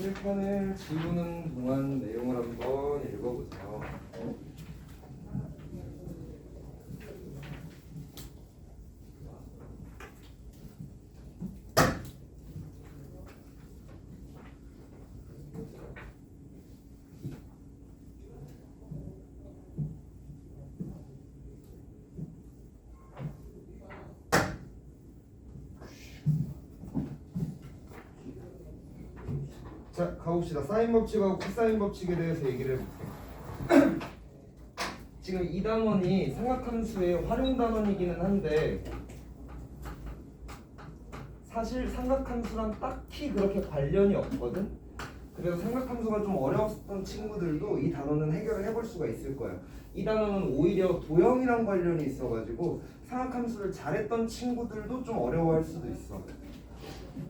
칠판을 지우는 동안 내용을 한번 읽어보세요. 자, 가봅시다. 사인 법칙하고 코사인 법칙에 대해서 얘기를 해볼게요. 지금 이 단원이 삼각함수의 활용 단원이기는 한데 사실 삼각함수랑 딱히 그렇게 관련이 없거든. 그래서 삼각함수가 좀 어려웠던 친구들도 이 단원은 해결을 해볼 수가 있을 거예요. 이 단원은 오히려 도형이랑 관련이 있어가지고 삼각함수를 잘했던 친구들도 좀 어려워할 수도 있어.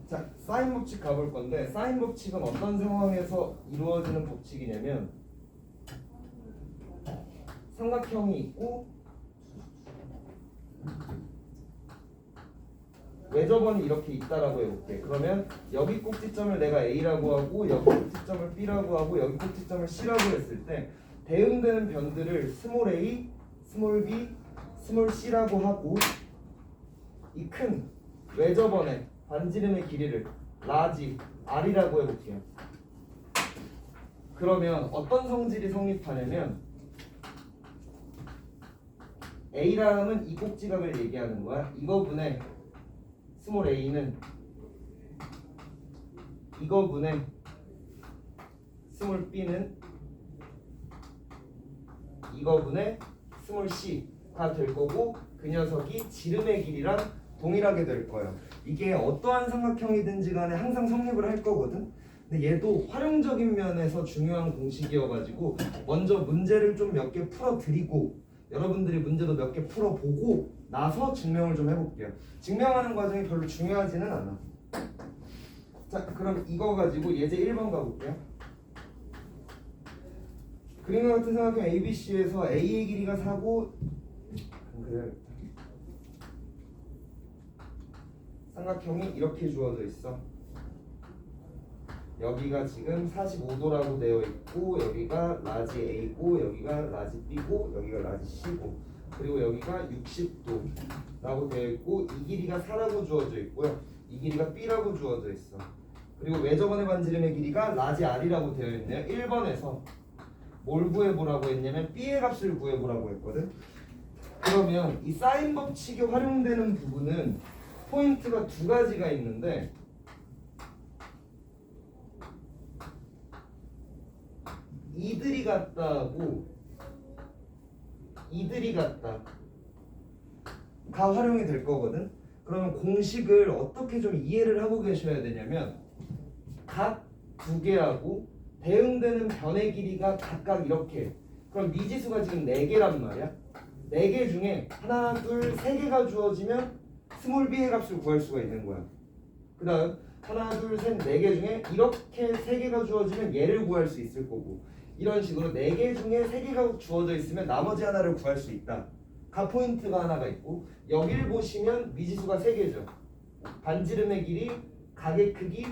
자, 사인 법칙 가볼 건데 사인 법칙은 어떤 상황에서 이루어지는 법칙이냐면 삼각형이 있고 외접원이 이렇게 있다라고 해볼게. 그러면 여기 꼭지점을 내가 A라고 하고 여기 꼭지점을 B라고 하고 여기 꼭지점을 C라고 했을 때 대응되는 변들을 스몰 a, 스몰 b, 스몰 c라고 하고 이 큰 외접원의 반지름의 길이를 라지 r이라고 해볼게요. 그러면 어떤 성질이 성립하냐면 A라는 이 꼭지각을 얘기하는 거야. 이거분의 스몰 a는 이거분의 스몰 b는 이거분의 스몰 c가 될 거고 그 녀석이 지름의 길이랑 동일하게 될 거예요. 이게 어떠한 삼각형이든지 간에 항상 성립을 할 거거든. 근데 얘도 활용적인 면에서 중요한 공식이어가지고 먼저 문제를 좀 몇 개 풀어드리고 여러분들이 문제도 몇 개 풀어보고 나서 증명을 좀 해볼게요. 증명하는 과정이 별로 중요하지는 않아. 자, 그럼 이거 가지고 예제 1번 가볼게요. 그림과 같은 삼각형 ABC에서 A의 길이가 4고 그래. 삼각형이 이렇게 주어져 있어. 여기가 지금 45도라고 되어 있고 여기가 라지 A고 여기가 라지 B고 여기가 라지 C고 그리고 여기가 60도라고 되어 있고 이 길이가 4라고 주어져 있고요. 이 길이가 B라고 주어져 있어. 그리고 외접원의 반지름의 길이가 라지 R이라고 되어 있네요. 1번에서 뭘 구해보라고 했냐면 B의 값을 구해보라고 했거든. 그러면 이 사인 법칙이 활용되는 부분은 포인트가 두 가지가 있는데 이들이 같다고 이들이 같다가 활용이 될 거거든. 그러면 공식을 어떻게 좀 이해를 하고 계셔야 되냐면 각 두 개하고 대응되는 변의 길이가 각각 이렇게 그럼 미지수가 지금 4개란 말이야. 4개 중에 하나, 둘, 3개가 주어지면 스몰 b의 값을 구할 수가 있는 거야. 그 다음 하나, 둘, 셋, 4개 중에 이렇게 3개가 주어지면 얘를 구할 수 있을 거고 이런 식으로 4개 중에 3개가 주어져 있으면 나머지 하나를 구할 수 있다. 가 포인트가 하나가 있고 여기를 보시면 미지수가 3개죠. 반지름의 길이, 각의 크기,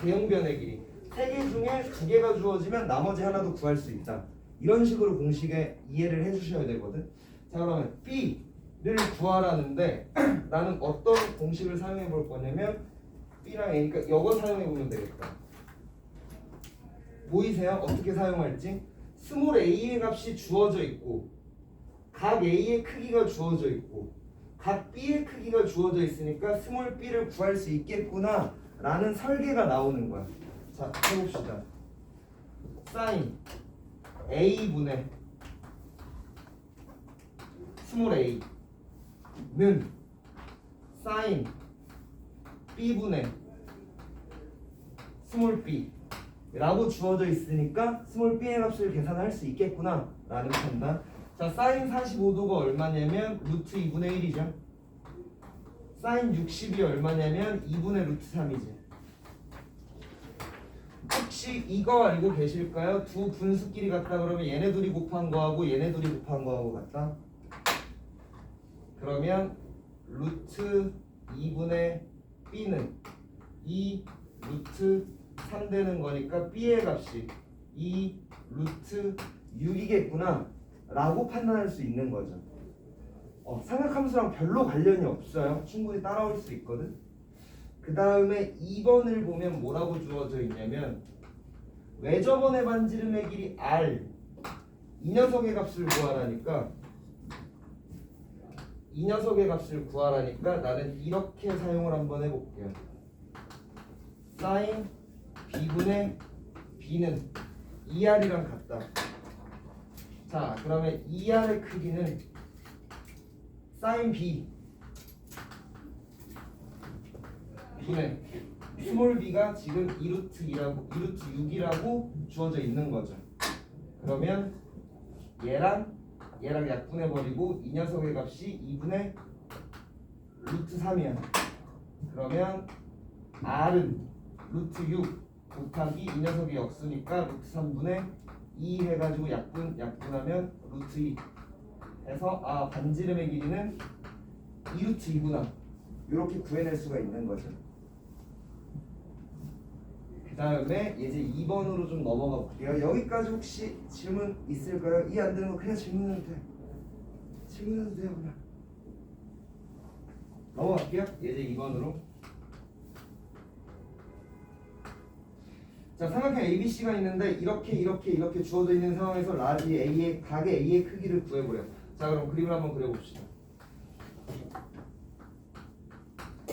대응변의 길이 3개 중에 2개가 주어지면 나머지 하나도 구할 수 있다. 이런 식으로 공식에 이해를 해주셔야 되거든. 자, 그러면 B를 구하라는데 나는 어떤 공식을 사용해 볼 거냐면 B랑 A니까 이거 사용해 보면 되겠다. 보이세요? 어떻게 사용할지? 스몰 a의 값이 주어져 있고 각 a의 크기가 주어져 있고 각 b의 크기가 주어져 있으니까 스몰 b를 구할 수 있겠구나 라는 설계가 나오는 거야. 자, 해봅시다. 사인 a분의 스몰 a는 사인 b분의 스몰 b 라고 주어져 있으니까 스몰 b의 값을 계산할 수 있겠구나 라는 판단. 자, 사인 45도가 얼마냐면 루트 2분의 1이죠. 사인 60이 얼마냐면 2분의 루트 3이지. 혹시 이거 알고 계실까요? 두 분수끼리 같다 그러면 얘네 둘이 곱한 거하고 얘네 둘이 곱한 거하고 같다. 그러면 루트 2분의 b는 2 루트 3 되는 거니까 b의 값이 2 루트 6이겠구나 라고 판단할 수 있는 거죠. 삼각함수랑 별로 관련이 없어요. 충분히 따라올 수 있거든. 그 다음에 2번을 보면 뭐라고 주어져 있냐면 외접원의 반지름의 길이 r 이 녀석의 값을 구하라니까 나는 이렇게 사용을 한번 해볼게요. sin b분의 b는 2r이랑 같다. 자, 그러면 2r의 크기는 sin b 분의 스몰 b가 지금 2루트 6이라고 주어져 있는 거죠. 그러면 얘랑 약분해버리고 이 녀석의 값이 2분의 루트 3이야. 그러면 r은 루트 6 곱하기 이 녀석이 역수니까 루트 3분의 2 해가지고 약분하면 루트 2 해서 반지름의 길이는 2루트 2구나 이렇게 구해낼 수가 있는 거죠. 그 다음에 이제 2번으로 좀 넘어가 볼게요. 여기까지 혹시 질문 있을까요? 이해 안 되는 거 그냥 질문해도 돼요. 그냥 넘어갈게요. 이제 2번으로. 자, 삼각형 ABC가 있는데 이렇게 주어져 있는 상황에서 각의 A의 크기를 구해보래요. 자, 그럼 그림을 한번 그려봅시다.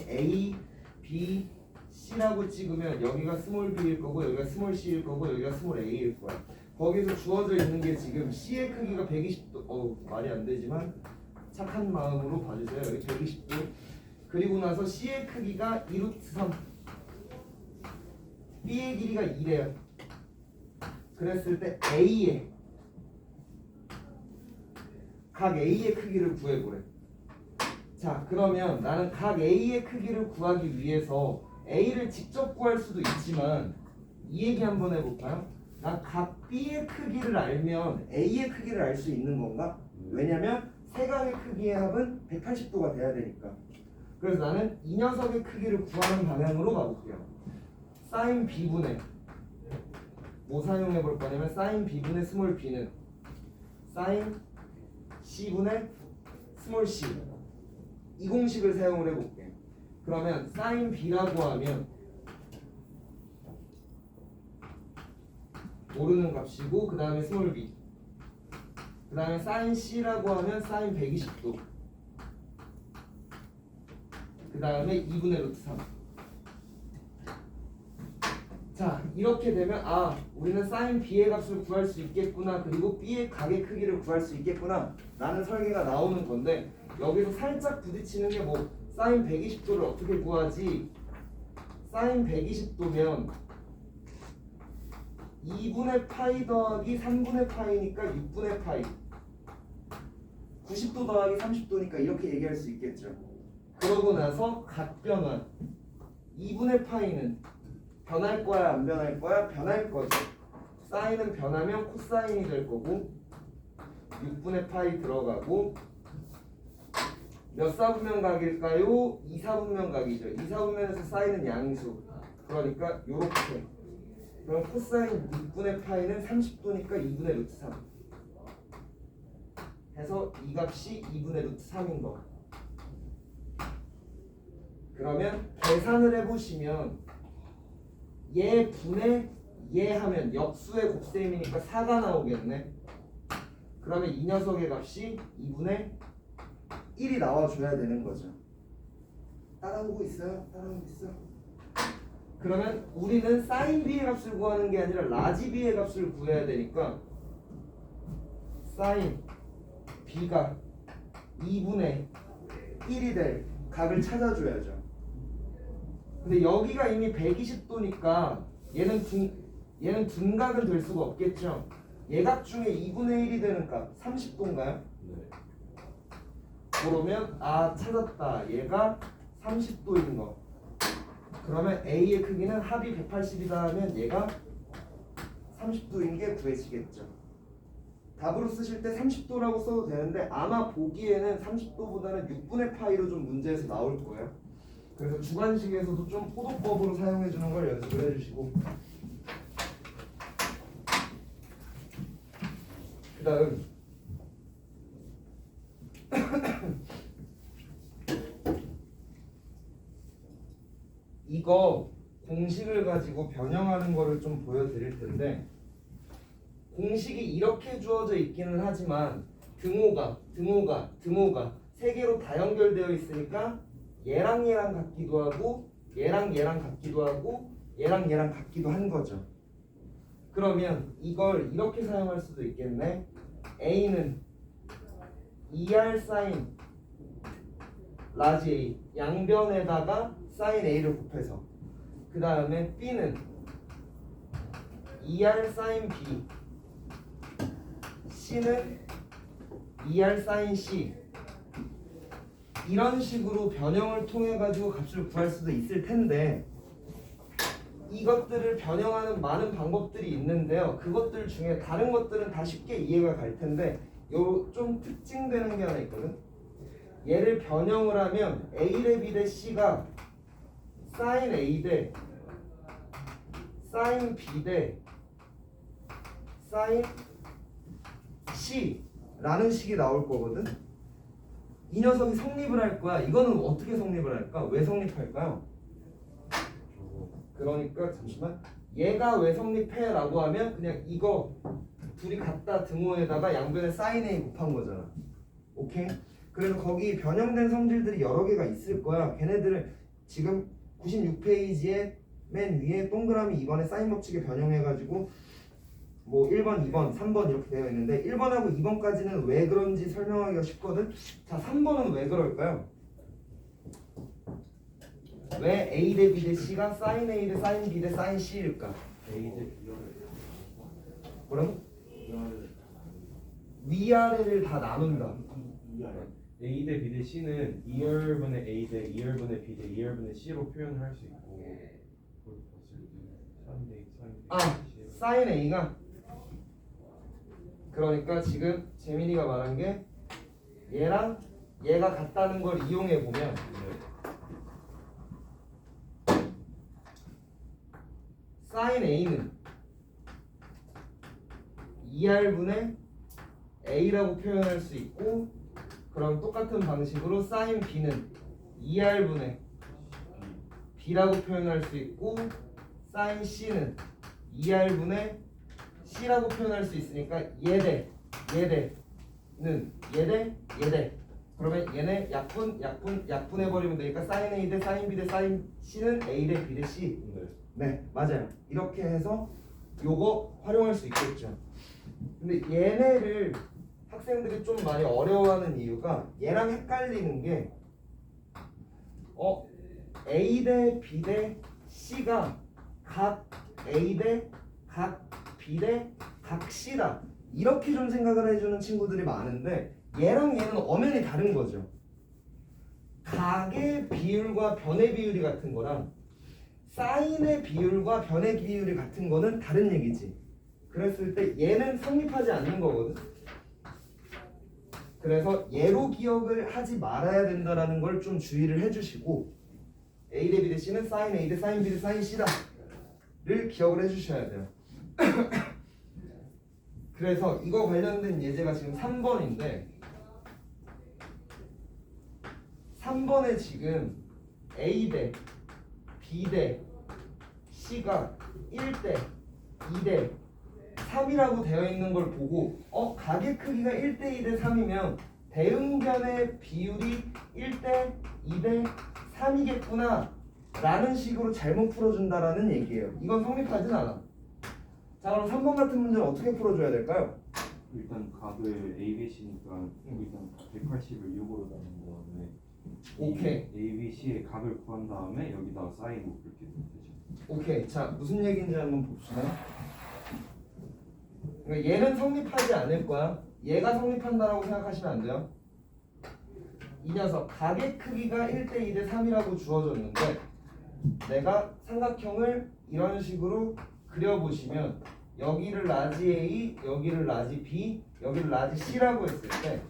A, B, C라고 찍으면 여기가 스몰 b일 거고 여기가 스몰 c일 거고 여기가 스몰 a일 거야. 거기서 주어져 있는 게 지금 C의 크기가 120도 말이 안 되지만 착한 마음으로 봐주세요. 여기 120도. 그리고 나서 C의 크기가 2루트 3 B의 길이가 2래요. 그랬을 때 각 A의 크기를 구해보래. 자, 그러면 나는 각 A의 크기를 구하기 위해서 A를 직접 구할 수도 있지만 이 얘기 한번 해볼까요? 난 각 B의 크기를 알면 A의 크기를 알 수 있는 건가? 왜냐면 세 각의 크기의 합은 180도가 돼야 되니까. 그래서 나는 이 녀석의 크기를 구하는 방향으로 가볼게요. sin B분의 뭐 사용해 볼 거냐면 sin B분의 스몰 b는 sin C분의 스몰 c 이 공식을 사용을 해볼게요. 그러면 sin b라고 하면 모르는 값이고 그 다음에 스몰 b 그 다음에 sin c라고 하면 sin 120도 그 다음에 2분의 루트 3. 자, 이렇게 되면 우리는 sin b의 값을 구할 수 있겠구나, 그리고 b의 각의 크기를 구할 수 있겠구나 라는 설계가 나오는 건데, 여기서 살짝 부딪히는 게 sin 120도를 어떻게 구하지? sin 120도면 2분의 파이 더하기 3분의 파이니까 6분의 파이 90도 더하기 30도니까 이렇게 얘기할 수 있겠죠. 그러고 나서 각변환 2분의 파이는 변할 거야 안 변할 거야? 변할 거죠. 사인은 변하면 코사인이 될 거고 6분의 파이 들어가고 몇 사분면각일까요? 2사분면각이죠. 2사분면에서 사인은 양수. 그러니까 요렇게. 그럼 코사인 6분의 파이는 30도니까 2분의 루트 3 해서 이 값이 2분의 루트 3인 거. 그러면 계산을 해보시면 얘 분의 얘 하면 역수의 곱셈이니까 4가 나오겠네. 그러면 이 녀석의 값이 2분의 1이 나와줘야 되는 거죠. 따라오고 있어요? 그러면 우리는 sin b의 값을 구하는 게 아니라 라지 b의 값을 구해야 되니까 sin b가 2분의 1이 될 각을 찾아줘야죠. 근데 여기가 이미 120도니까 얘는 둔각은 될 수가 없겠죠. 얘각 중에 2분의 1이 되는 값 30도인가요? 네. 그러면 찾았다. 얘가 30도인 거. 그러면 A의 크기는 합이 180이다 하면 얘가 30도인 게 구해지겠죠. 답으로 쓰실 때 30도라고 써도 되는데 아마 보기에는 30도보다는 6분의 파이로 좀 문제에서 나올 거예요. 그래서 주관식에서도 좀 포도법으로 사용해 주는 걸 연습을 해주시고, 그 다음 이거 공식을 가지고 변형하는 거를 좀 보여드릴 텐데, 공식이 이렇게 주어져 있기는 하지만 등호가 세 개로 다 연결되어 있으니까 얘랑 얘랑 같기도 하고 얘랑 얘랑 같기도 하고 얘랑 얘랑 같기도 한 거죠. 그러면 이걸 이렇게 사용할 수도 있겠네. A는 2R 사인 라지 A 양변에다가 사인 A를 곱해서, 그 다음에 B는 2R 사인 B, C는 2R 사인 C, 이런 식으로 변형을 통해 가지고 값을 구할 수도 있을 텐데, 이것들을 변형하는 많은 방법들이 있는데요. 그것들 중에 다른 것들은 다 쉽게 이해가 갈 텐데 요 좀 특징되는 게 하나 있거든. 얘를 변형을 하면 A 대 B 대 C가 사인 A 대 사인 B 대 사인 C라는 식이 나올 거거든. 이 녀석이 성립을 할 거야. 이거는 어떻게 성립을 할까? 왜 성립할까요? 그러니까 잠시만, 얘가 왜 성립해? 라고 하면 그냥 이거 둘이 같다 등호에다가 양변에 사인 A 곱한 거잖아. 오케이? 그래서 거기 변형된 성질들이 여러 개가 있을 거야. 걔네들을 지금 96페이지에 맨 위에 동그라미 2번에 사인 법칙에 변형해가지고 뭐 1번, 2번, 3번 이렇게 되어 있는데 1번하고 2번까지는 왜 그런지 설명하기가 쉽거든. 자, 3번은 왜 그럴까요? 왜 A 대 B 대 C가 사인 A 대 사인 B 대 사인 C일까? A 대 B를 뭐라고? 위아래를 다 나눈다. A 대 B 대 C는 2열분의 A 대 2열분의 B 대 2열분의 C로 표현을 할 수 있고, 그걸 봤을 때 3대 3대 아, 사인 A가, 그러니까 지금 재민이가 말한 게 얘랑 얘가 같다는 걸 이용해 보면 사인 A는 2R분의 A라고 표현할 수 있고, 그럼 똑같은 방식으로 사인 B는 2R분의 B라고 표현할 수 있고, 사인 C는 2R분의 C라고 표현할 수 있으니까 얘대 그러면 얘네 약분해버리면 되니까 사인 A 대 사인 B 대 사인 C는 A 대 B 대 C. 네, 맞아요. 이렇게 해서 요거 활용할 수 있겠죠. 근데 얘네를 학생들이 좀 많이 어려워하는 이유가 얘랑 헷갈리는 게 A 대 B 대 C가 각 A 대 각 B 대 각 C다, 이렇게 좀 생각을 해주는 친구들이 많은데 얘랑 얘는 엄연히 다른 거죠. 각의 비율과 변의 비율이 같은 거랑 사인의 비율과 변의 비율이 같은 거는 다른 얘기지. 그랬을 때 얘는 성립하지 않는 거거든. 그래서 얘로 기억을 하지 말아야 된다라는 걸 좀 주의를 해주시고, A 대 B 대 C는 사인 A 대 사인 B 대 사인 C다를 기억을 해주셔야 돼요. 그래서 이거 관련된 예제가 지금 3번인데 3번에 지금 A 대 B 대 C가 1대 2대 3이라고 되어 있는 걸 보고 각의 크기가 1대 2대 3이면 대응변의 비율이 1대 2대 3이겠구나 라는 식으로 잘못 풀어준다라는 얘기예요. 이건 성립하진 않아. 자, 그럼 3번 같은 문제는 어떻게 풀어줘야 될까요? 일단 각을 A, B, C니까 일단 180을 6으로 나눈 다음에 오케이. A, B, C의 각을 구한 다음에 여기다가 사인 곱 이렇게 되면 되죠. 오케이. 자, 무슨 얘기인지 한번 봅시다. 그러니까 얘는 성립하지 않을 거야. 얘가 성립한다라고 생각하시면 안 돼요. 이 녀석 각의 크기가 1대 2대 3이라고 주어졌는데 내가 삼각형을 이런 식으로 그려보시면 여기를 라지 A, 여기를 라지 B, 여기를 라지 C라고 했을 때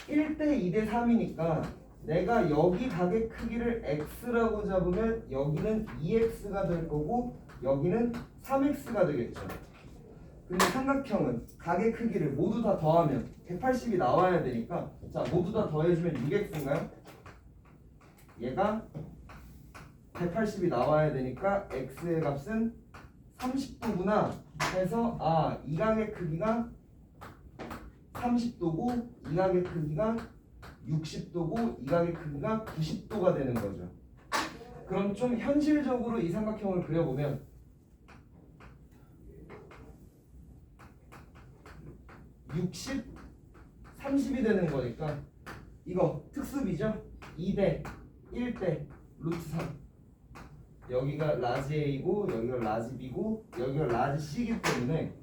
1대 2대 3이니까 내가 여기 가게 크기를 x라고 잡으면 여기는 2x가 될 거고 여기는 3x가 되겠죠. 근데 삼각형은 가게 크기를 모두 다 더하면 180이 나와야 되니까 자 모두 다 더해주면 6x인가요? 얘가 180이 나와야 되니까 x의 값은 30도구나 해서 이 각의 크기가 30도고 이 각의 크기가 60도고 이 각의 크기가 90도가 되는 거죠. 그럼 좀 현실적으로 이 삼각형을 그려보면 60, 30이 되는 거니까 이거 특수비죠? 2대 1대 루트 3 여기가 라지 A고 여기가 라지 B고 여기가 라지 C이기 때문에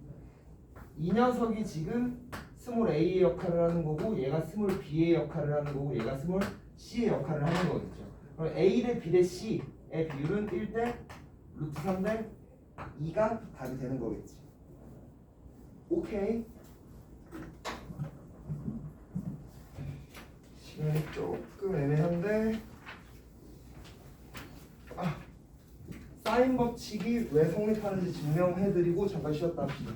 이 녀석이 지금 스몰 A의 역할을 하는 거고 얘가 스몰 B의 역할을 하는 거고 얘가 스몰 C의 역할을 하는 거겠죠. 그럼 A 대 B 대 C의 비율은 1대 루트 3대 2가 답이 되는 거겠지. 오케이. 시간이 조금 애매한데 사인 법칙이 왜 성립하는지 증명해드리고 잠깐 쉬었다 합시다.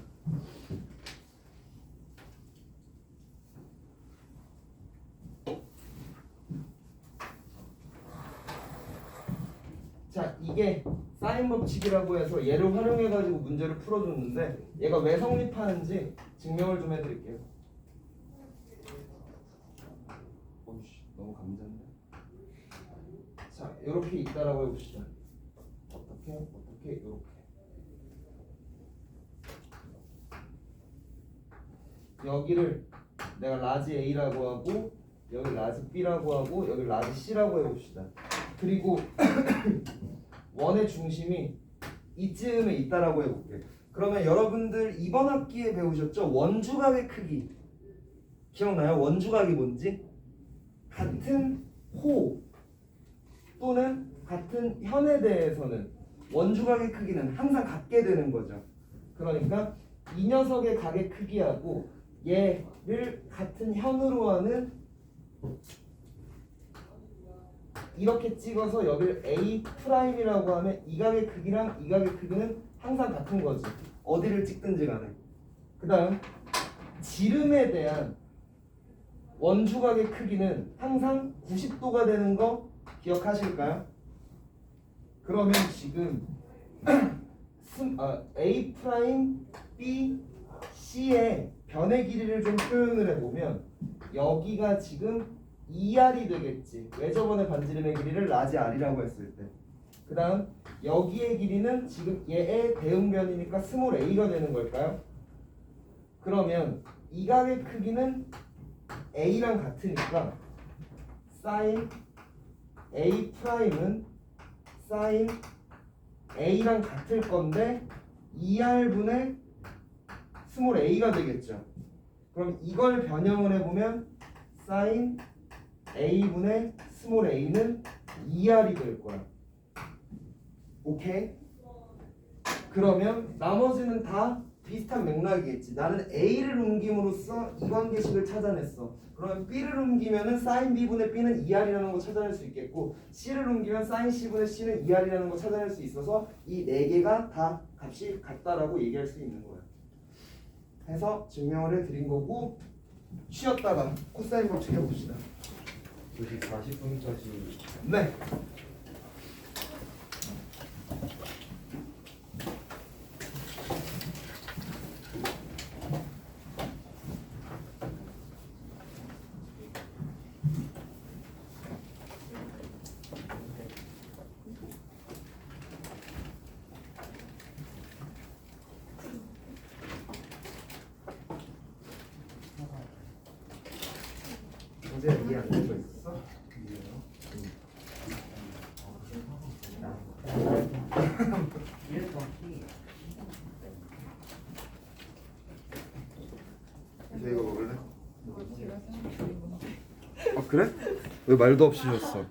자, 이게 사인 법칙이라고 해서 얘를 활용해가지고 문제를 풀어줬는데 얘가 왜 성립하는지 증명을 좀 해드릴게요. 오이씨, 너무 감전데. 자, 이렇게 있다라고 해봅시다. 어떻게 이렇게. 여기를 내가 라지 A라고 하고 여기 라지 B라고 하고 여기 라지 C라고 해봅시다. 그리고 원의 중심이 이쯤에 있다라고 해볼게. 그러면 여러분들 이번 학기에 배우셨죠? 원주각의 크기 기억나요? 원주각이 뭔지? 같은 호 또는 같은 현에 대해서는 원주각의 크기는 항상 같게 되는 거죠. 그러니까 이 녀석의 각의 크기하고 얘를 같은 현으로 하는 이렇게 찍어서 여기를 A'이라고 하면 이 각의 크기랑 이 각의 크기는 항상 같은 거지. 어디를 찍든지 간에. 그 다음 지름에 대한 원주각의 크기는 항상 90도가 되는 거 기억하실까요? 그러면 지금 A 프라임 B C의 변의 길이를 좀 표현을 해보면 여기가 지금 2R이 되겠지. 왜 저번에 반지름의 길이를 라지 R이라고 했을 때. 그 다음 여기의 길이는 지금 얘의 대응변이니까 스몰 A가 되는 걸까요? 그러면 이 각의 크기는 A랑 같으니까 사인 A 프라임은 사인 A랑 같을 건데 2R분의 스몰 A가 되겠죠. 그럼 이걸 변형을 해보면 사인 A분의 스몰 A는 2R이 될 거야. 오케이? 그러면 나머지는 다 비슷한 맥락이겠지. 나는 A를 옮김으로써 이 관계식을 찾아냈어. 그러면 B를 옮기면은 sin B분의 B는 2R이라는 거 찾아낼 수 있겠고 C를 옮기면 sin C분의 C는 2R이라는 거 찾아낼 수 있어서 이 네 개가 다 값이 같다라고 얘기할 수 있는 거야. 해서 증명을 해드린 거고 쉬었다가 코사인 법칙 해봅시다. 2시 40분까지 네. 이제 이해 안 되고 있었어? 이제 이거 먹을래? 아 그래? 왜 말도 없이 줬어?